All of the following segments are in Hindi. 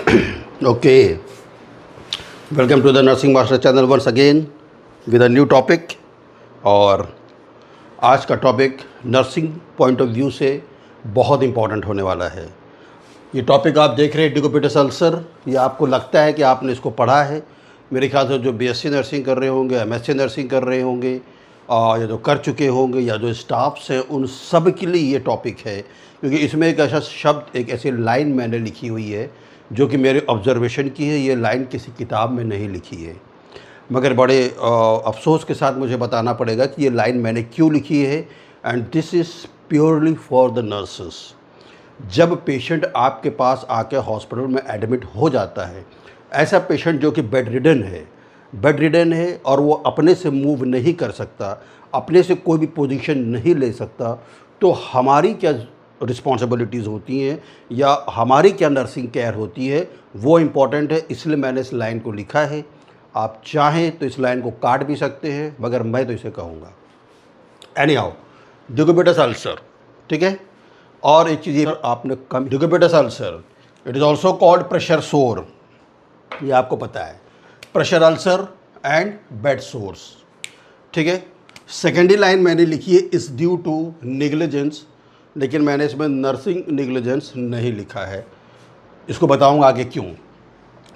Okay, welcome to the Nursing Master channel once again with a new topic। और आज का topic nursing point of view से बहुत इम्पॉर्टेंट होने वाला है। ये टॉपिक आप देख रहे हैं डिगोपेटस अल्सर। ये आपको लगता है कि आपने इसको पढ़ा है। मेरे ख्याल से जो बीएससी नर्सिंग कर रहे होंगे, एमएससी नर्सिंग कर रहे होंगे या जो कर चुके होंगे या जो स्टाफ्स हैं, उन सब के लिए ये टॉपिक है, क्योंकि इसमें एक ऐसा शब्द, एक ऐसी लाइन मैंने लिखी हुई है जो कि मेरे ऑब्जर्वेशन की है। ये लाइन किसी किताब में नहीं लिखी है, मगर बड़े अफसोस के साथ मुझे बताना पड़ेगा कि ये लाइन मैंने क्यों लिखी है। And this is purely for the nurses. जब पेशेंट आपके पास आके हॉस्पिटल में एडमिट हो जाता है, ऐसा पेशेंट जो कि बेड रिडन है और वो अपने से मूव नहीं कर सकता, अपने से कोई भी पोजीशन नहीं ले सकता, तो हमारी क्या रिस्पॉन्सिबिलिटीज़ होती हैं या हमारी क्या नर्सिंग केयर होती है, वो इम्पॉर्टेंट है। इसलिए मैंने इस लाइन को लिखा है। आप चाहें तो इस लाइन को काट भी सकते हैं, मगर मैं तो इसे कहूँगा। एनी हाउ, डिगोपेटस अल्सर, ठीक है। और एक चीज़ आपने come, decubitus ulcer it is also called pressure sore. ये आपको पता है, pressure ulcer and bed sores, ठीक है। सेकेंडरी लाइन मैंने लिखी है इज़ ड्यू टू नेग्लिजेंस, लेकिन मैंने इसमें नर्सिंग नेग्लिजेंस नहीं लिखा है। इसको बताऊंगा आगे क्यों।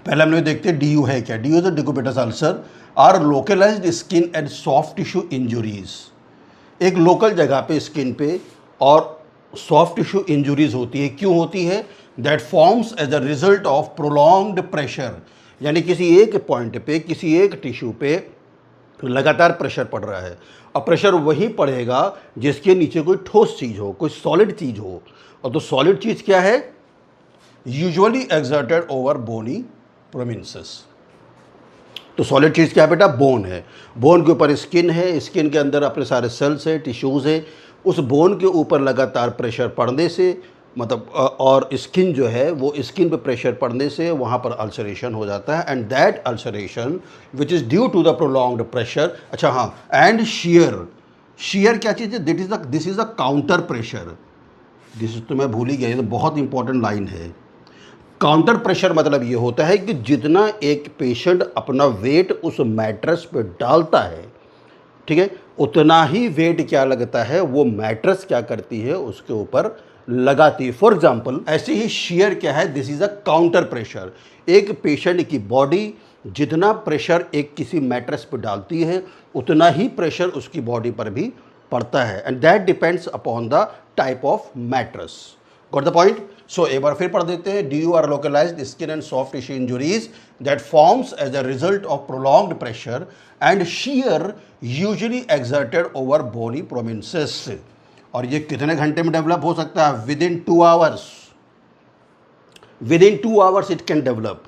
पहले हम लोग देखते हैं DU है क्या। DU is the decubitus ulcer are localized skin and soft tissue injuries. एक लोकल जगह पे स्किन पे और सॉफ्ट टिश्यू इंजुरीज होती है। क्यों होती है? That forms as a result of prolonged pressure, यानी किसी एक पॉइंट पे, किसी एक टिश्यू पे लगातार प्रेशर पड़ रहा है। और प्रेशर वही पड़ेगा जिसके नीचे कोई ठोस चीज़ हो, कोई सॉलिड चीज़ हो। और तो सॉलिड चीज़ क्या है? Usually exerted over bony प्रोमिनेंसेस। तो सॉलिड चीज़ क्या है बेटा? बोन है। बोन के ऊपर स्किन है, स्किन के अंदर अपने सारे सेल्स है, टिश्यूज़ है। उस बोन के ऊपर लगातार प्रेशर पड़ने से, मतलब और स्किन जो है वो स्किन पे प्रेशर पड़ने से वहाँ पर अल्सरेशन हो जाता है। And that ulceration which is due to the prolonged pressure. अच्छा हाँ, एंड शियर क्या चीज़ है? This is a counter pressure. This तो मैं भूल ही गया, ये तो बहुत इंपॉर्टेंट लाइन है। काउंटर प्रेशर मतलब ये होता है कि जितना एक पेशेंट अपना वेट उस मैट्रेस पे डालता है, ठीक है, उतना ही वेट क्या लगता है, वो मैट्रेस क्या करती है, उसके ऊपर लगाती है। फॉर एग्जाम्पल, ऐसे ही शियर क्या है? This is a counter pressure. एक पेशेंट की बॉडी जितना प्रेशर एक किसी मैट्रेस पर डालती है, उतना ही प्रेशर उसकी बॉडी पर भी पड़ता है। And that depends upon the type of mattress. Got the point? So एक बार फिर पढ़ देते हैं। DU are localized skin and soft tissue injuries that forms as a result of prolonged pressure and shear usually exerted over bony prominences. और ये कितने घंटे में डेवलप हो सकता है? Within 2 hours. Within 2 hours it can develop.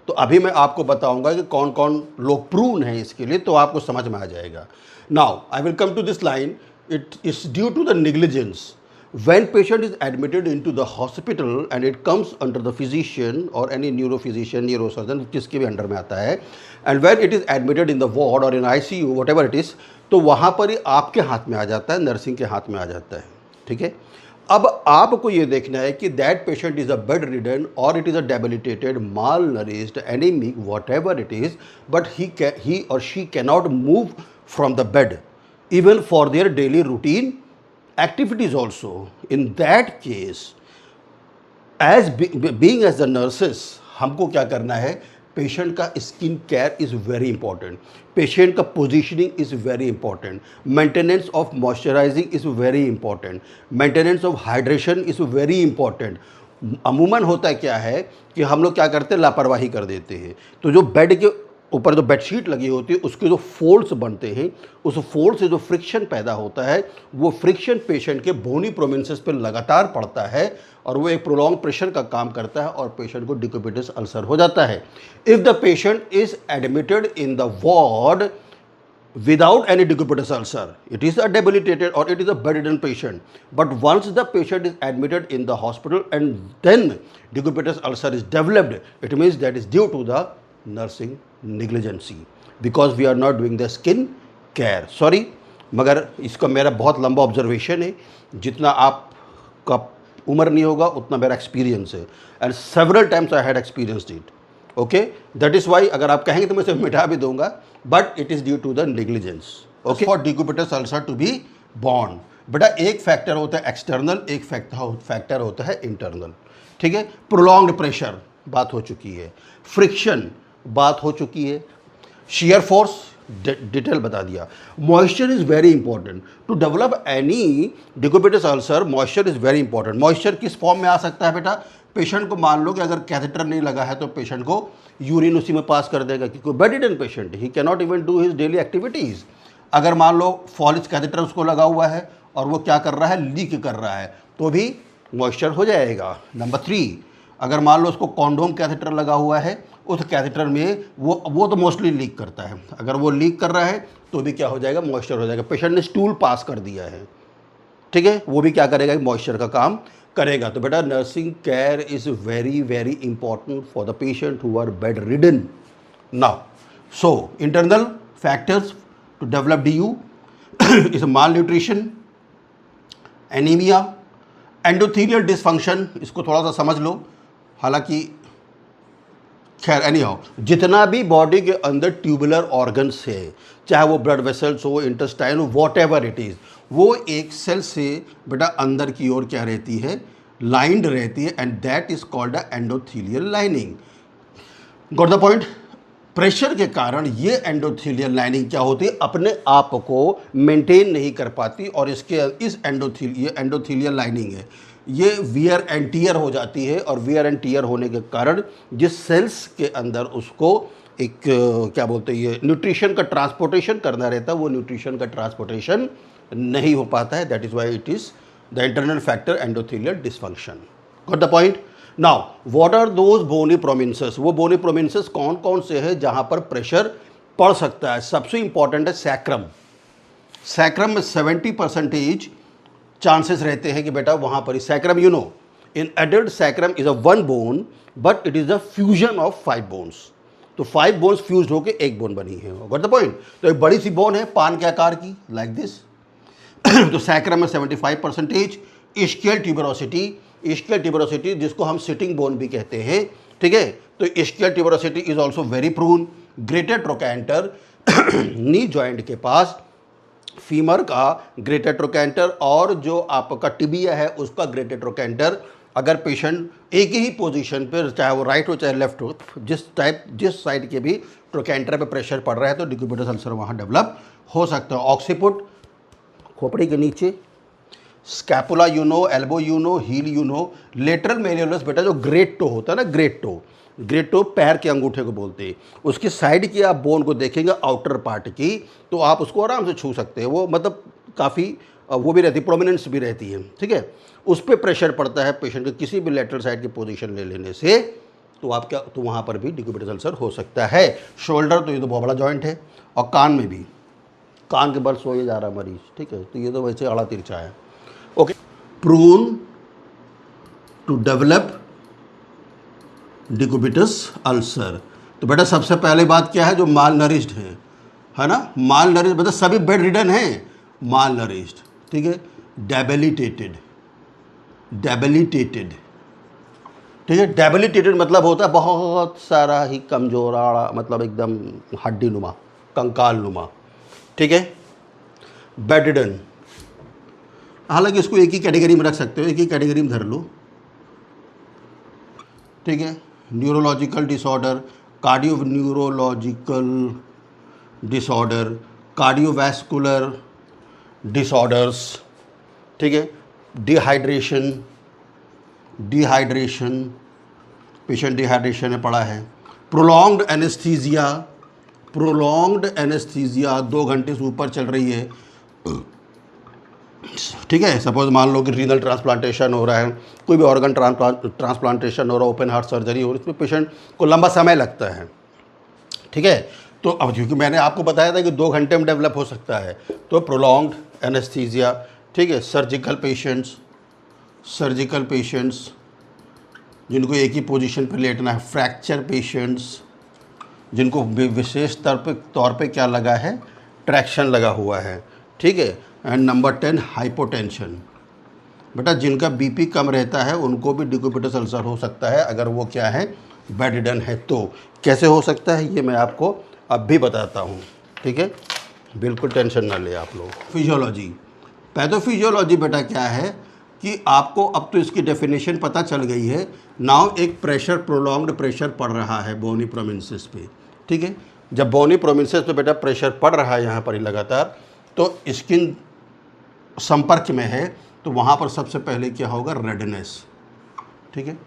तो अभी मैं आपको बताऊंगा कि कौन कौन लोग प्रूव हैं इसके लिए, तो आपको समझ में आ जाएगा। Now I will come to this line. It is due to the negligence when patient is admitted into the hospital and it comes under the physician or any neurophysician, neurosurgeon, जिसके भी अंडर में आता है, and when it is admitted in the ward or in ICU, whatever it is, तो वहाँ पर ही आपके हाथ में आ जाता है, नर्सिंग के हाथ में आ जाता है, ठीक है। अब आपको ये देखना है कि that patient is a bed ridden और it is a debilitated, malnourished, anaemic, whatever it is, but he or she cannot move from the bed even for their daily routine activities also. In that case, as being as the nurses, हमको क्या करना है? पेशेंट का skin care is very important, patient का positioning is very important, maintenance of moisturising is very important, maintenance of hydration is very important. अमूमन होता क्या है कि हम लोग क्या करते हैं? लापरवाही कर देते हैं। तो जो बेड के ऊपर जो बेडशीट लगी होती है, उसके जो फोल्ड्स बनते हैं, उस फोल्ड से जो फ्रिक्शन पैदा होता है, वो फ्रिक्शन पेशेंट के बोनी प्रोमिनेंसेस पे लगातार पड़ता है और वो एक प्रोलॉन्ग प्रेशर का काम करता है और पेशेंट को डिगोपेटस अल्सर हो जाता है। If the patient is admitted in the ward without any decubitus ulcer, it is a debilitated or it is a bedridden patient. But once the patient is admitted in the hospital and then decubitus ulcer is developed, it means that is due to the nursing negligence because we are not doing the skin care. Sorry, मगर इसका मेरा बहुत लंबा ऑब्जर्वेशन है। जितना आपका उम्र नहीं होगा उतना मेरा एक्सपीरियंस है, and several times I had experienced it. Okay, that is why अगर आप कहेंगे तो मैं इसे मिटा भी दूंगा, but it is due to the negligence. Okay, for decubitus ulcer to be born, बेटा एक फैक्टर होता है एक्सटर्नल, एक फैक्टर होता है इंटरनल। ठीक है, प्रोलॉन्ग्ड प्रेशर बात हो चुकी है, फ्रिक्शन बात हो चुकी है, shear फोर्स डिटेल बता दिया। Moisture is very important to develop any decubitus ulcer. Moisture is very important. Moisture किस फॉर्म में आ सकता है बेटा? पेशेंट को मान लो कि अगर कैथेटर नहीं लगा है तो पेशेंट को यूरिन उसी में पास कर देगा, क्योंकि bedridden patient, he can not even do his daily activities. अगर मान लो फॉलिस कैथेटर उसको लगा हुआ है और वो क्या कर रहा है, लीक कर रहा है, तो भी मॉइस्चर हो जाएगा। नंबर 3, अगर मान लो उसको कॉन्डोम कैथेटर लगा हुआ है, उस कैथेटर में वो तो मोस्टली लीक करता है, अगर वो लीक कर रहा है तो भी क्या हो जाएगा, मॉइस्चर हो जाएगा। पेशेंट ने स्टूल पास कर दिया है, ठीक है, वो भी क्या करेगा, मॉइस्चर का काम करेगा। तो बेटा nursing care is very very important for the patient who are bedridden now. So internal factors to develop DU is malnutrition, anaemia, endothelial dysfunction, इसको थोड़ा सा समझ लो। हालांकि खैर एनी हाउ, जितना भी बॉडी के अंदर ट्यूबुलर ऑर्गन्स है, चाहे वो ब्लड वेसल्स हो, इंटेस्टाइन हो, वॉट एवर इट इज़, वो एक सेल से बेटा अंदर की ओर क्या रहती है, लाइंड रहती है, and that is called a endothelial lining. Got the point? Pressure के कारण ये एंडोथीलियल लाइनिंग क्या होती है, अपने आप को मेंटेन नहीं कर पाती, और इस एंडोथीलियल लाइनिंग है, ये वियर एंड टियर हो जाती है, और वियर एंड टियर होने के कारण जिस सेल्स के अंदर उसको एक क्या बोलते हैं, ये न्यूट्रिशन का ट्रांसपोर्टेशन करना रहता है, वो न्यूट्रिशन का ट्रांसपोर्टेशन नहीं हो पाता है। That is why it is the internal factor endothelial dysfunction. Got the point? Now what are those bony prominences? वो बोनी प्रोमिनेंसेस कौन कौन से हैं जहाँ पर प्रेशर पड़ सकता है? सबसे इंपॉर्टेंट है सैक्रम। सैक्रम में 70% चांसेस रहते हैं कि बेटा वहाँ पर sacrum, you know, in adult sacrum is a 1 bone, but it is a fusion of 5 bones. तो 5 बोन्स फ्यूज होकर एक बोन बनी है। Got the point? तो एक बड़ी सी बोन है पान के आकार की, लाइक दिस। तो सैक्रम में 75%। इस्कियल ट्यूबरोसिटी जिसको हम सिटिंग बोन भी कहते हैं, ठीक है, तो ischial tuberosity is also very prone. Greater trochanter knee joint के पास, फीमर का ग्रेटर ट्रोकैंटर और जो आपका टिबिया है उसका ग्रेटर ट्रोकैंटर, अगर पेशेंट एक ही पोजीशन पर, चाहे वो राइट हो चाहे लेफ्ट हो, जिस साइड के भी ट्रोकैंटर पे प्रेशर पड़ रहा है तो डिक्यूबिटस अल्सर वहाँ डेवलप हो सकता है। ऑक्सीपुट खोपड़ी के नीचे, scapula you know, elbow you know, heel you know, lateral malleolus बेटा जो ग्रेट टो होता है ना, ग्रेट टो पैर के अंगूठे को बोलते हैं, उसकी साइड की आप बोन को देखेंगे आउटर पार्ट की, तो आप उसको आराम से छू सकते हैं। वो मतलब काफ़ी वो भी रहती, प्रोमिनेंस भी रहती है, ठीक है। उस पर प्रेशर पड़ता है पेशेंट के किसी भी लेटरल साइड की पोजीशन ले लेने से, तो आप क्या, तो वहाँ पर भी डिक्यूबिटस अल्सर हो सकता है। शोल्डर तो ये तो बहुत बड़ा जॉइंट है, और कान में भी, कान के बल सोए जा रहा मरीज, ठीक है, तो ये तो वैसे आड़ा तिरछा है। Okay, prone to develop decubitus ulcer. तो बेटा सबसे पहले बात क्या है, जो माल नरिश्ड है ना, माल नरिश्ड मतलब सभी बेड रिडन हैं, माल नरिश्ड, ठीक है, डेबिलिटेटेड, ठीक है। डेबिलिटेटेड मतलब होता है बहुत सारा ही कमजोर आड़ा, मतलब एकदम हड्डी नुमा, कंकाल नुमा, ठीक है। बेड रिडन, हालांकि इसको एक ही कैटेगरी में रख सकते हो, एक ही कैटेगरी में धर लो, ठीक है। Neurological disorder, cardioneurological disorder, cardiovascular disorders, ठीक है। डिहाइड्रेशन, पेशेंट डिहाइड्रेशन में पड़ा है। प्रोलॉन्ग्ड एनेस्थीसिया 2 घंटे से ऊपर चल रही है, ठीक है। सपोज मान लो कि रीनल ट्रांसप्लांटेशन हो रहा है, कोई भी ऑर्गन ट्रांसप्लांटेशन हो रहा है, ओपन हार्ट सर्जरी हो रही है, इसमें पेशेंट को लंबा समय लगता है, ठीक है। तो अब क्योंकि मैंने आपको बताया था कि 2 घंटे में डेवलप हो सकता है, तो प्रोलॉन्ग्ड एनेस्थीसिया, ठीक है। सर्जिकल पेशेंट्स जिनको एक ही पोजीशन पर लेटना है, फ्रैक्चर पेशेंट्स जिनको विशेष तौर पे क्या लगा है, ट्रैक्शन लगा हुआ है, ठीक है। एंड नंबर 10 हाइपोटेंशन, बेटा जिनका बीपी कम रहता है उनको भी डिक्यूबिटस अल्सर हो सकता है, अगर वो क्या है, बेडरिडन है। तो कैसे हो सकता है ये मैं आपको अब भी बताता हूँ, ठीक है, बिल्कुल टेंशन ना ले आप लोग। फिजियोलॉजी, पैथोफिजियोलॉजी बेटा क्या है कि आपको अब तो इसकी डेफिनेशन पता चल गई है। नाउ एक प्रेशर, प्रोलॉन्ग्ड प्रेशर पड़ रहा है बोनी प्रोमिनेंसेस पे, ठीक है। जब बोनी प्रोमिनेंसेस पे बेटा प्रेशर पड़ रहा है यहाँ पर ही लगातार, तो स्किन संपर्क में है, तो वहाँ पर सबसे पहले क्या होगा, रेडनेस, ठीक है,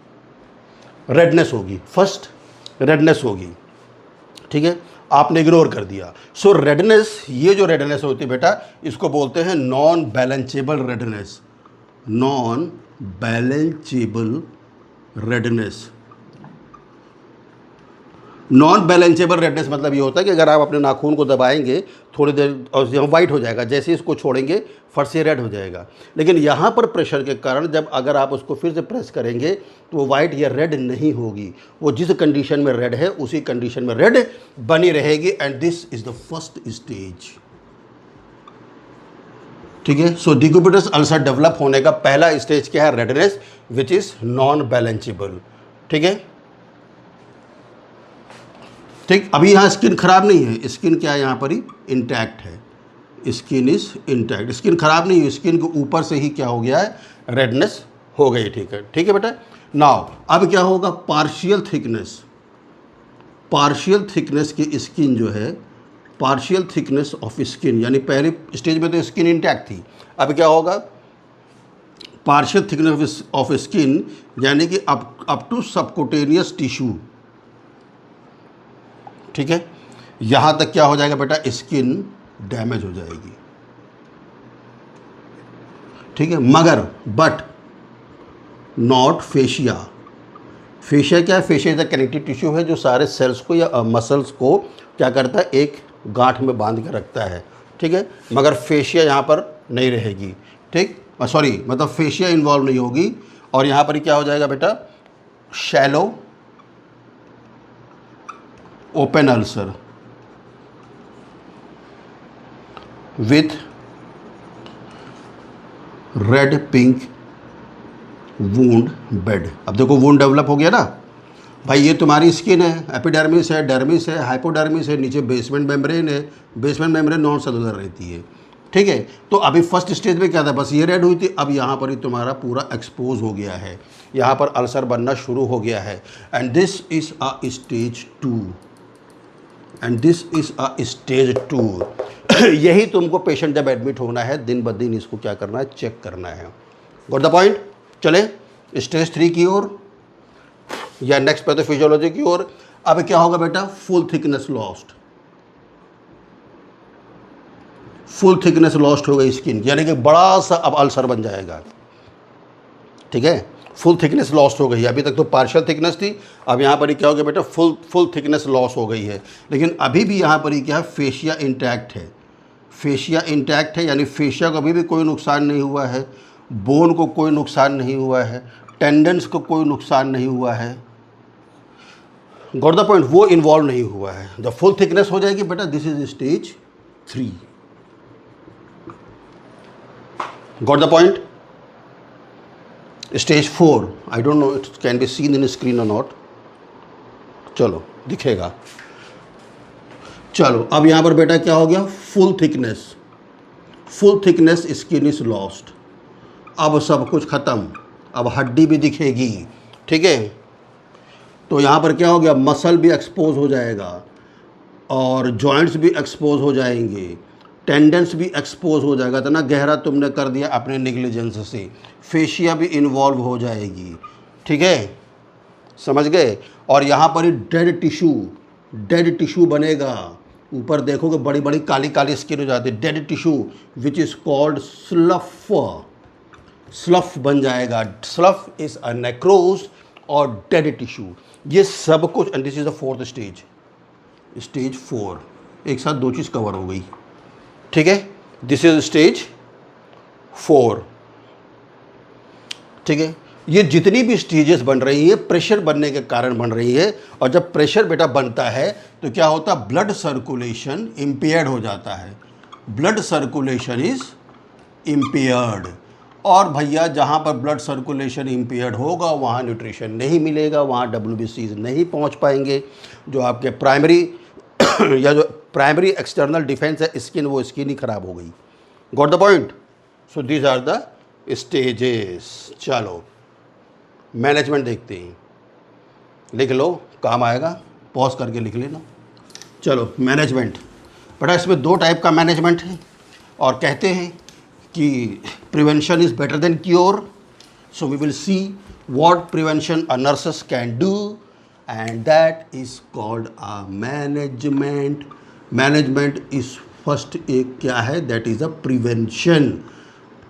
रेडनेस होगी, फर्स्ट रेडनेस होगी, ठीक है, आपने इग्नोर कर दिया। सो रेडनेस, ये जो रेडनेस होती है बेटा, इसको बोलते हैं non blanchable redness, non blanchable redness. Non blanchable redness मतलब ये होता है कि अगर आप अपने नाखून को दबाएंगे थोड़ी देर और यहाँ वाइट हो जाएगा, जैसे ही इसको छोड़ेंगे फट से रेड हो जाएगा। लेकिन यहाँ पर प्रेशर के कारण जब अगर आप उसको फिर से प्रेस करेंगे तो वो वाइट या रेड नहीं होगी, वो जिस कंडीशन में रेड है उसी कंडीशन में रेड बनी रहेगी। And this is the first stage, ठीक है। सो डिक्यूबिटस अल्सर डेवलप होने का पहला स्टेज क्या है, रेडनेस, विच इज नॉन बैलेंसेबल, ठीक है, ठीक। अभी यहाँ स्किन खराब नहीं है, स्किन क्या है यहाँ पर ही इंटैक्ट है, स्किन इज इंटैक्ट, स्किन खराब नहीं है, स्किन के ऊपर से ही क्या हो गया है, रेडनेस हो गई, ठीक है, ठीक है बेटा। नाउ अब क्या होगा, पार्शियल थिकनेस, पार्शियल थिकनेस की स्किन जो है, पार्शियल थिकनेस ऑफ स्किन, यानी पहले स्टेज में तो स्किन इंटैक्ट थी, अब क्या होगा, पार्शियल थिकनेस ऑफ स्किन, यानी कि अप टू सबक्यूटेनियस टिश्यू, ठीक है। यहाँ तक क्या हो जाएगा बेटा, स्किन डैमेज हो जाएगी, ठीक है, मगर बट नॉट फेशिया। फेशिया क्या है, fascia is a connective tissue है जो सारे सेल्स को या मसल्स को क्या करता है, एक गांठ में बांध के रखता है, ठीक है, मगर फेशिया यहाँ पर नहीं रहेगी, ठीक, सॉरी मतलब फेशिया इन्वॉल्व नहीं होगी। और यहाँ पर क्या हो जाएगा बेटा, shallow open ulcer with red pink wound bed. अब देखो वूंड डेवलप हो गया ना भाई, ये तुम्हारी स्किन है, एपिडर्मिस है, डर्मिस है, हाइपोडर्मिस है, नीचे बेसमेंट मेम्ब्रेन है, बेसमेंट मेम्ब्रेन नॉन सेलुलर रहती है, ठीक है। तो अभी फर्स्ट स्टेज में क्या था, बस ये रेड हुई थी, अब यहाँ पर ही तुम्हारा पूरा एक्सपोज हो गया है, यहाँ पर अल्सर बनना शुरू हो गया है। And this is a stage 2, and this is a stage 2। यही तुमको पेशेंट जब एडमिट होना है दिन ब दिन इसको क्या करना है, चेक करना है। Got the point. चले स्टेज 3 की ओर या नेक्स्ट पैथोफिजियोलॉजी की ओर। अब क्या होगा बेटा, full thickness lost, full thickness lost हो गई स्किन, यानी कि बड़ा सा अब अल्सर बन जाएगा, ठीक है, फुल थिकनेस लॉस्ट हो गई है। अभी तक तो पार्शियल थिकनेस थी, अब यहाँ पर ही क्या हो गया बेटा, फुल थिकनेस लॉस हो गई है। लेकिन अभी भी यहाँ पर ही क्या है, फेशिया इंटैक्ट है, फेशिया इंटैक्ट है, यानी फेशिया को अभी भी कोई नुकसान नहीं हुआ है, बोन को कोई नुकसान नहीं हुआ है, टेंडेंस को कोई नुकसान नहीं हुआ है। गॉट द पॉइंट, वो इन्वॉल्व नहीं हुआ है। जब फुल थिकनेस हो जाएगी बेटा, this is stage 3। Got the point. Stage 4, I don't know it can be seen in screen और नॉट, चलो दिखेगा। चलो अब यहाँ पर बेटा क्या हो गया, full thickness, full thickness skin is lost, अब सब कुछ ख़त्म, अब हड्डी भी दिखेगी, ठीक है। तो यहाँ पर क्या हो गया, मसल भी एक्सपोज हो जाएगा और जॉइंट्स भी एक्सपोज हो जाएंगे, टेंडेंस भी एक्सपोज हो जाएगा। इतना गहरा तुमने कर दिया अपने नेग्लिजेंस से, फेशिया भी इन्वॉल्व हो जाएगी, ठीक है, समझ गए। और यहाँ पर ही डेड टिश्यू बनेगा, ऊपर देखोगे बड़ी बड़ी काली काली स्किन हो जाती है, dead tissue which is called slough, slough बन जाएगा। Slough is a necrose or dead tissue, ये सब कुछ। And this is the 4th stage, stage 4, एक साथ 2 चीज़ कवर हो गई, ठीक है। दिस इज स्टेज 4, ठीक है। ये जितनी भी स्टेजेस बन रही है प्रेशर बनने के कारण बन रही है, और जब प्रेशर बेटा बनता है तो क्या होता है, ब्लड सर्कुलेशन इम्पेयर्ड हो जाता है, ब्लड सर्कुलेशन इज इम्पेयर्ड। और भैया जहाँ पर ब्लड सर्कुलेशन इम्पेयर्ड होगा वहाँ न्यूट्रिशन नहीं मिलेगा, वहाँ WBCs नहीं पहुँच पाएंगे। जो आपके प्राइमरी या जो प्राइमरी एक्सटर्नल डिफेंस है स्किन, वो स्किन ही ख़राब हो गई। Got the point? So these are the stages. चलो मैनेजमेंट देखते हैं, लिख लो, काम आएगा, पॉज करके लिख लेना। चलो मैनेजमेंट, बेटा इसमें 2 टाइप का मैनेजमेंट है और कहते हैं कि prevention is better than cure. So we will see what prevention a nurses can do and that is called a management. Management is first एक क्या है, दैट इज़ अ प्रिवेंशन।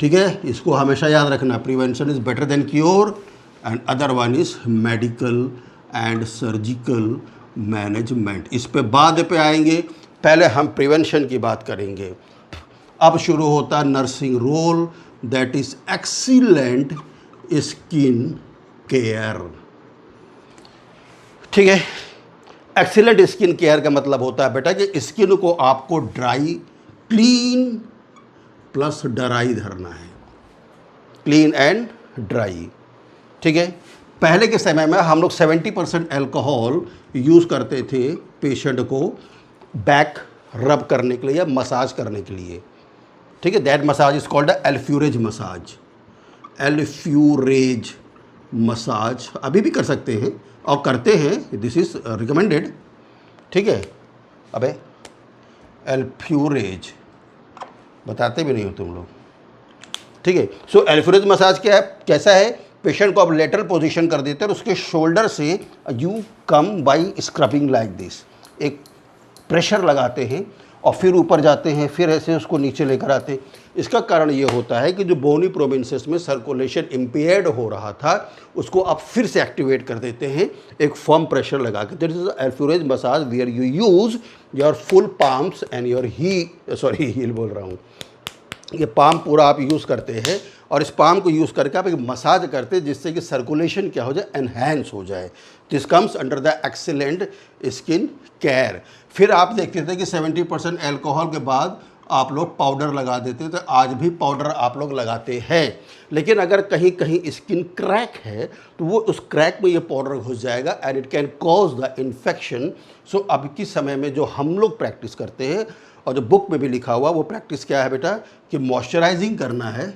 ठीक है, इसको हमेशा याद रखना, prevention is better than cure and other one is medical and surgical management. इस पे बाद पे आएंगे, पहले हम प्रिवेंशन की बात करेंगे। अब शुरू होता nursing role, that is excellent skin care. ठीक है, एक्सीलेंट स्किन केयर का मतलब होता है बेटा कि स्किन को आपको ड्राई, क्लीन प्लस ड्राई धरना है, क्लीन एंड ड्राई। ठीक है, पहले के समय में हम लोग 70% अल्कोहल यूज़ करते थे पेशेंट को बैक रब करने के लिए या मसाज करने के लिए। ठीक है, that massage is called effleurage massage. Effleurage massage अभी भी कर सकते हैं और करते हैं, दिस इज रिकमेंडेड। ठीक है, अबे एल्फ्यूरेज बताते भी नहीं हो तुम लोग। ठीक है, सो एल्फ्यूरेज मसाज क्या है, कैसा है, पेशेंट को आप लेटरल पोजीशन कर देते हैं और उसके शोल्डर से you come by scrubbing like this, एक प्रेशर लगाते हैं और फिर ऊपर जाते हैं, फिर ऐसे उसको नीचे लेकर आते हैं। इसका कारण ये होता है कि जो बोनी प्रोविंसेस में सर्कुलेशन इम्पेयर्ड हो रहा था उसको आप फिर से एक्टिवेट कर देते हैं एक फर्म प्रेशर लगा के। That is effleurage massage where you use your full palms and your heel बोल रहा हूँ, ये पाम पूरा आप यूज़ करते हैं और इस पाम को यूज़ करके आप एक मसाज करते हैं जिससे कि सर्कुलेशन क्या हो जाए, एनहेंस हो जाए। This comes under the excellent skin care. फिर आप देखते थे कि 70% अल्कोहल के बाद आप लोग पाउडर लगा देते थे, आज भी पाउडर आप लोग लगाते हैं, लेकिन अगर कहीं कहीं स्किन क्रैक है तो वो उस क्रैक में ये पाउडर घुस जाएगा and it can cause the infection. So अब के समय में जो हम लोग प्रैक्टिस करते हैं और जो बुक में भी लिखा हुआ वो प्रैक्टिस क्या है बेटा कि मॉइस्चराइजिंग करना है।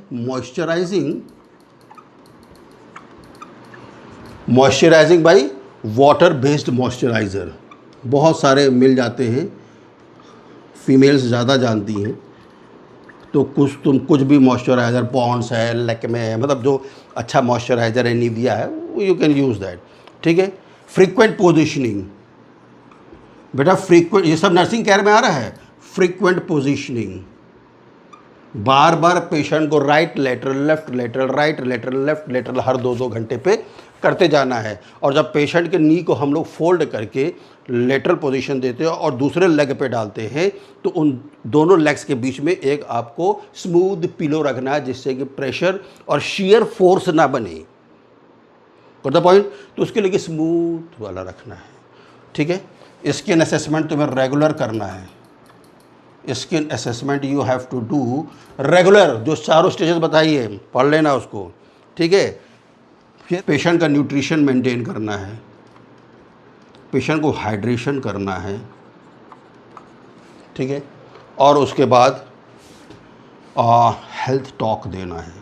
Moisturising by water based moisturiser बहुत सारे मिल जाते हैं, फीमेल्स ज़्यादा जानती हैं, तो तुम कुछ भी मॉइस्चराइज़र, पॉन्ड्स है, लैक्मे है, मतलब जो अच्छा मॉइस्चराइज़र है, निविया है, यू कैन यूज़ दैट। ठीक है, फ्रीक्वेंट पोजिशनिंग बेटा, फ्रीक्वेंट, ये सब नर्सिंग केयर में आ रहा है। फ्रीक्वेंट पोजीशनिंग, बार बार पेशेंट को right lateral, left lateral, right lateral, left lateral हर 2-2 घंटे पे करते जाना है। और जब पेशेंट के नी को हम लोग फोल्ड करके लेटरल पोजीशन देते हैं और दूसरे लेग पे डालते हैं तो उन दोनों लेग्स के बीच में एक आपको स्मूथ पिलो रखना है जिससे कि प्रेशर और शियर फोर्स ना बने। फॉर द पॉइंट, तो उसके लिए स्मूथ वाला रखना है। ठीक है, स्किन असेसमेंट तुम्हें रेगुलर करना है। Skin assessment you have to do regular, जो चारों स्टेजेस बताइए पढ़ लेना उसको। ठीक है, फिर पेशेंट का न्यूट्रिशन मेंटेन करना है, पेशेंट को हाइड्रेशन करना है। ठीक है, और उसके बाद हेल्थ टॉक देना है।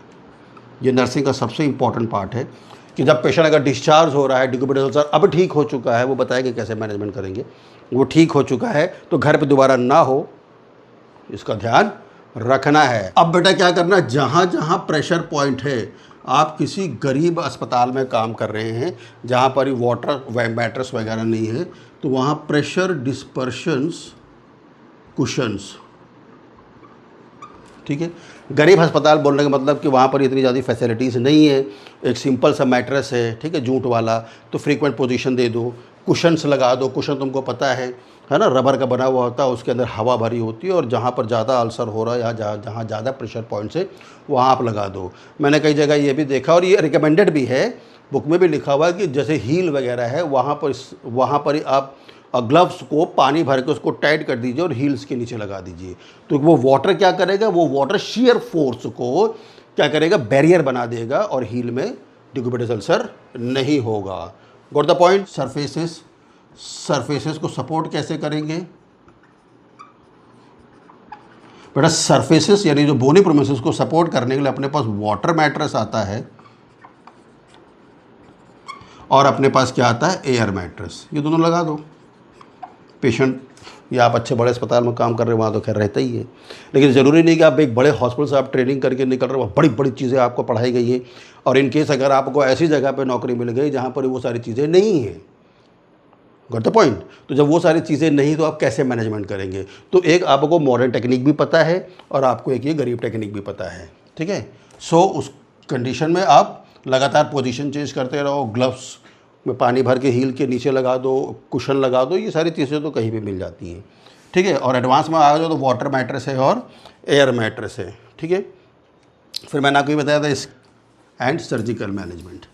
ये नर्सिंग का सबसे इम्पॉर्टेंट पार्ट है कि जब पेशेंट अगर डिस्चार्ज हो रहा है, डिक्यूबिटेड अल्सर अब ठीक हो चुका है, वो बताएगा कैसे मैनेजमेंट करेंगे, वो ठीक हो चुका है तो घर पे दोबारा ना हो, इसका ध्यान रखना है। अब बेटा क्या करना, जहाँ जहाँ प्रेशर पॉइंट है, आप किसी गरीब अस्पताल में काम कर रहे हैं जहाँ पर वाटर मैट्रेस वगैरह नहीं है, तो वहाँ प्रेशर डिस्पर्शंस कुशंस। ठीक है, गरीब अस्पताल बोलने का मतलब कि वहाँ पर इतनी ज़्यादा फैसिलिटीज़ नहीं है, एक सिंपल सा मैट्रेस है, ठीक है, जूट वाला, तो फ्रीक्वेंट पोजीशन दे दो, कुशन्स लगा दो। कुशन तुमको पता है ना, रबर का बना हुआ होता है, उसके अंदर हवा भरी होती है और जहाँ पर ज़्यादा अल्सर हो रहा है या जहाँ ज़्यादा प्रेशर पॉइंट्स है वहाँ आप लगा दो। मैंने कई जगह ये भी देखा और ये रिकमेंडेड भी है, बुक में भी लिखा हुआ है कि जैसे हील वगैरह है वहाँ पर आप ग्लव्स को पानी भर के उसको टाइट कर दीजिए और हील्स के नीचे लगा दीजिए, तो वो वाटर क्या करेगा, वो वाटर शियर फोर्स को क्या करेगा, बैरियर बना देगा और हील में डिक्यूबिटस अल्सर नहीं होगा। Got the point. सरफेसेस को सपोर्ट कैसे करेंगे बेटा, सरफेसेस यानी जो बोनी प्रोमिसेस को सपोर्ट करने के लिए अपने पास वाटर मैट्रेस आता है और अपने पास क्या आता है, एयर मैट्रेस। ये दोनों लगा दो। पेशेंट या आप अच्छे बड़े अस्पताल में काम कर रहे हो वहाँ तो खैर रहता ही है, लेकिन ज़रूरी नहीं कि आप एक बड़े हॉस्पिटल से आप ट्रेनिंग करके निकल रहे हो, बड़ी बड़ी चीज़ें आपको पढ़ाई गई हैं, और इन केस अगर आपको ऐसी जगह पे नौकरी मिल गई जहाँ पर वो सारी चीज़ें नहीं हैं, गॉट द पॉइंट। तो जब वो सारी चीज़ें नहीं तो आप कैसे मैनेजमेंट करेंगे। तो एक आपको मॉडर्न टेक्निक भी पता है और आपको एक ये गरीब टेक्निक भी पता है, ठीक है। सो उस कंडीशन में आप लगातार पोजीशन चेंज करते रहो, ग्लव्स में पानी भर के हील के नीचे लगा दो, कुशन लगा दो, ये सारी चीज़ें तो कहीं भी मिल जाती हैं, ठीक है। और एडवांस में आ जाओ तो वाटर मैट्रेस है और एयर मैट्रेस है, ठीक है। फिर मैंने आपको ये बताया था इस एंड सर्जिकल मैनेजमेंट।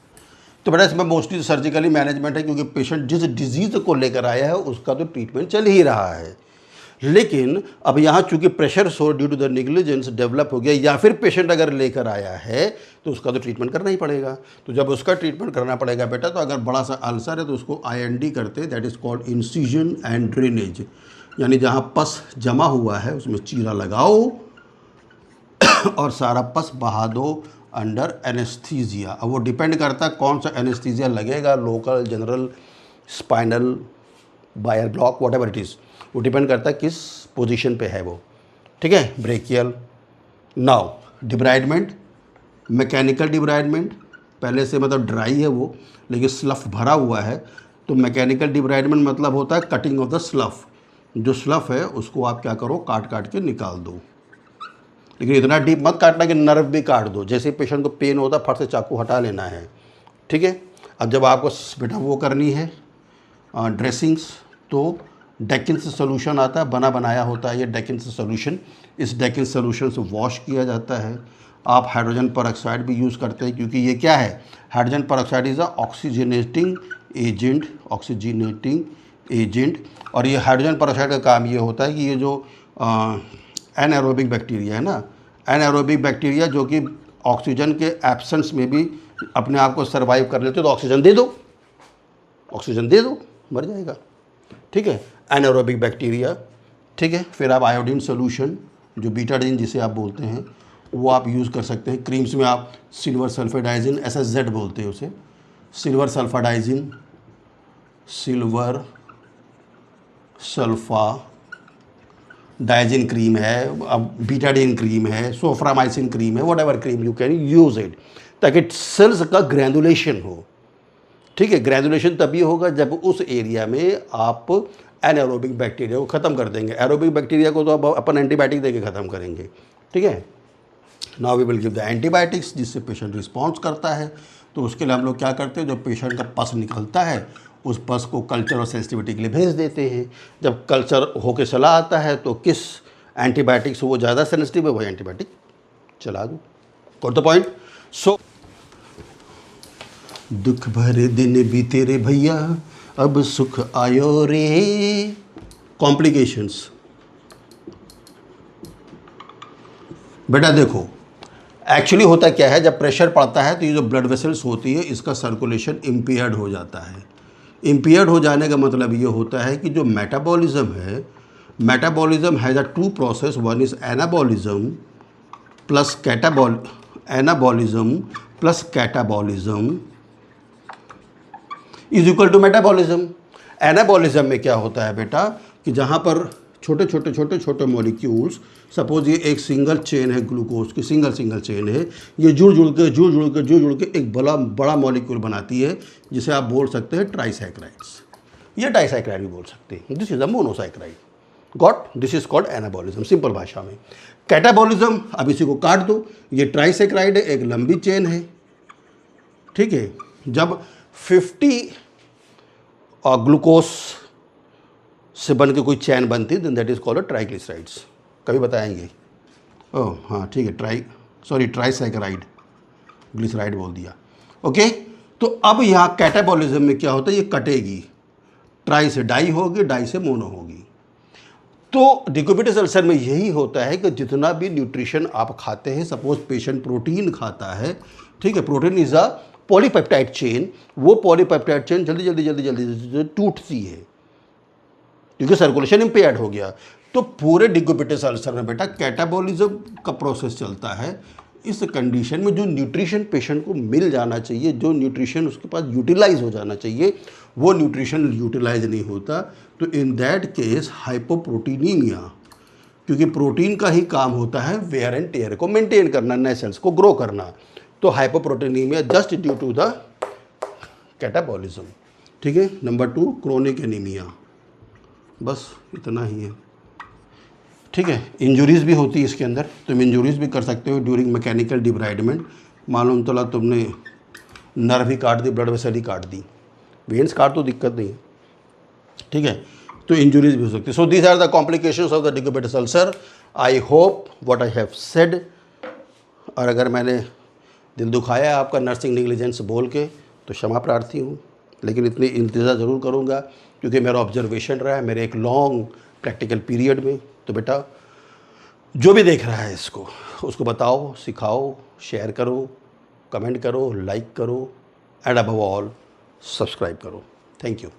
तो बेटा इसमें मोस्टली सर्जिकली मैनेजमेंट है, क्योंकि पेशेंट जिस डिजीज़ को लेकर आया है उसका तो ट्रीटमेंट चल ही रहा है, लेकिन अब यहाँ चूंकि pressure sores due to the negligence develop हो गया, या फिर पेशेंट अगर लेकर आया है तो उसका तो ट्रीटमेंट करना ही पड़ेगा। तो जब उसका ट्रीटमेंट करना पड़ेगा बेटा, तो अगर बड़ा सा अल्सर है तो उसको IND करते, that is called incision and drainage, यानी जहाँ पस जमा हुआ है उसमें चीरा लगाओ और सारा पस बहा दो अंडर एनेस्थीजिया। अब वो डिपेंड करता है कौन सा एनेस्थीजिया लगेगा, local, general, spinal, Bier block, whatever it is, वो डिपेंड करता है किस पोजीशन पे है वो, ठीक है। Brachial. Now debridement, mechanical debridement, पहले से मतलब ड्राई है वो लेकिन स्लफ भरा हुआ है, तो मैकेनिकल डिब्राइडमेंट मतलब होता है कटिंग ऑफ द स्लफ। जो स्लफ है उसको आप क्या करो, काट काट के निकाल दो, लेकिन इतना डीप मत काटना कि नर्व भी काट दो। जैसे पेशेंट को पेन होता है फट से चाकू हटा लेना है, ठीक है। अब जब आपको बेटा वो करनी है ड्रेसिंग्स, तो डेकिन्स सोल्यूशन आता है, बना बनाया होता है ये डेकिन्स सोल्यूशन। इस डेकिन्स सोल्यूशन से वॉश किया जाता है। आप हाइड्रोजन परऑक्साइड भी यूज़ करते हैं, क्योंकि ये क्या है, hydrogen peroxide is a oxygenating agent. और ये हाइड्रोजन परऑक्साइड का काम ये होता है कि ये जो एनारोबिक बैक्टीरिया है ना, एनारोबिक बैक्टीरिया जो कि ऑक्सीजन के एब्सेंस में भी अपने आप को सर्वाइव कर लेते हो, तो ऑक्सीजन दे दो, मर जाएगा, ठीक है। एनारोबिक बैक्टीरिया, ठीक है। फिर आप आयोडीन सोल्यूशन, जो बीटाडीन जिसे आप बोलते हैं, वो आप यूज़ कर सकते हैं। क्रीम्स में आप सिल्वर सल्फाडाइजिन, SSZ बोलते हैं उसे, सिल्वर सल्फाडाइजिन क्रीम है, अब बीटाडीन क्रीम है, सोफ्रामाइसिन क्रीम है, whatever cream you can use it, ताकि सेल्स का ग्रैनुलेशन हो, ठीक है। ग्रैनुलेशन तभी होगा जब उस एरिया में आप एनारोबिक बैक्टीरिया को ख़त्म कर देंगे। एरोबिक बैक्टीरिया को तो अब अपन एंटीबायोटिक देके ख़त्म करेंगे, ठीक है। Now we will give the antibiotics, जिससे पेशेंट रिस्पॉन्स करता है। तो उसके लिए हम लोग क्या करते हैं, जो पेशेंट का पस निकलता है उस पस को कल्चर और सेंसिटिविटी के लिए भेज देते हैं। जब कल्चर होके चला आता है तो किस एंटीबायोटिक से वो ज़्यादा सेंसिटिव है वही एंटीबायोटिक चला दो। Got the point. सो दुख भरे दिन बीते रे भैया, अब सुख आयो रे। कॉम्प्लिकेशंस बेटा देखो, एक्चुअली होता क्या है, जब प्रेशर पड़ता है तो ये जो ब्लड वेसल्स होती है इसका सर्कुलेशन इम्पेयर्ड हो जाता है। इम्पेयर्ड हो जाने का मतलब ये होता है कि जो मेटाबॉलिज्म है, metabolism has a two process, one is anabolism plus catabolism is equal to metabolism. Anabolism में क्या होता है बेटा, कि जहाँ पर छोटे मॉलिक्यूल्स, सपोज ये एक सिंगल चेन है, ग्लूकोज की सिंगल चेन है, ये जुड़ जुड़ के एक बड़ा मॉलिक्यूल बनाती है, जिसे आप बोल सकते हैं ट्राइसैकराइड्स, या डाइसैकराइड भी बोल सकते हैं। This is a monosaccharide. Got, this is called anabolism simple भाषा में। कैटाबॉलिज्म, अब इसी को काट दो, ये ट्राइसैकराइड है, एक लंबी चेन है, ठीक है। जब 50 ग्लूकोज से बन के कोई चैन बनती है, then that is called triglycerides. कभी बताएंगे? ओह हाँ ठीक है, ट्राइसैकराइड, ग्लिसराइड बोल दिया, ओके। तो अब यहाँ कैटाबॉलिज्म में क्या होता है, ये कटेगी, ट्राई से डाई होगी, डाई से मोनो होगी। तो डिक्यूबिटस अल्सर में यही होता है कि जितना भी न्यूट्रिशन आप खाते हैं, सपोज पेशेंट प्रोटीन खाता है, ठीक है, protein is a polypeptide chain, वो पॉलीपेप्टाइड चेन जल्दी जल्दी जल्दी जल्दी टूटती है क्योंकि सर्कुलेशन इम्पेयर्ड हो गया। तो पूरे डिक्यूबिटस अल्सर में बेटा कैटाबॉलिज्म का प्रोसेस चलता है। इस कंडीशन में जो न्यूट्रिशन पेशेंट को मिल जाना चाहिए, जो न्यूट्रिशन उसके पास यूटिलाइज हो जाना चाहिए, वो न्यूट्रिशन यूटिलाइज नहीं होता। तो इन दैट केस हाइपोप्रोटीनीमिया, क्योंकि प्रोटीन का ही काम होता है वेयर एंड टेयर को मेंटेन करना, नए सेल्स को ग्रो करना। तो hypoproteinaemia just due to the catabolism. ठीक है। नंबर 2 क्रोनिक एनीमिया, बस इतना ही है। ठीक है। इंजुरीज़ भी होती है इसके अंदर, तुम इंजुरीज़ भी कर सकते हो ड्यूरिंग मैकेनिकल डिब्राइडमेंट। मालूम चला तुमने नर्व ही काट दी, ब्लड वेसल ही काट दी, वेन्स काट तो दिक्कत नहीं है। ठीक है। तो इंजुरीज भी हो सकती है। So these are the complications of the decubitus ulcer. I hope what I have said. और अगर मैंने दिल दुखाया है आपका नर्सिंग नेग्लिजेंस बोल के तो क्षमा प्रार्थी हूँ, लेकिन इतनी इंतज़ार ज़रूर करूँगा क्योंकि मेरा ऑब्जर्वेशन रहा है मेरे एक लॉन्ग प्रैक्टिकल पीरियड में। तो बेटा जो भी देख रहा है इसको, उसको बताओ, सिखाओ, शेयर करो, कमेंट करो, लाइक करो एंड अबव ऑल सब्सक्राइब करो। Thank you.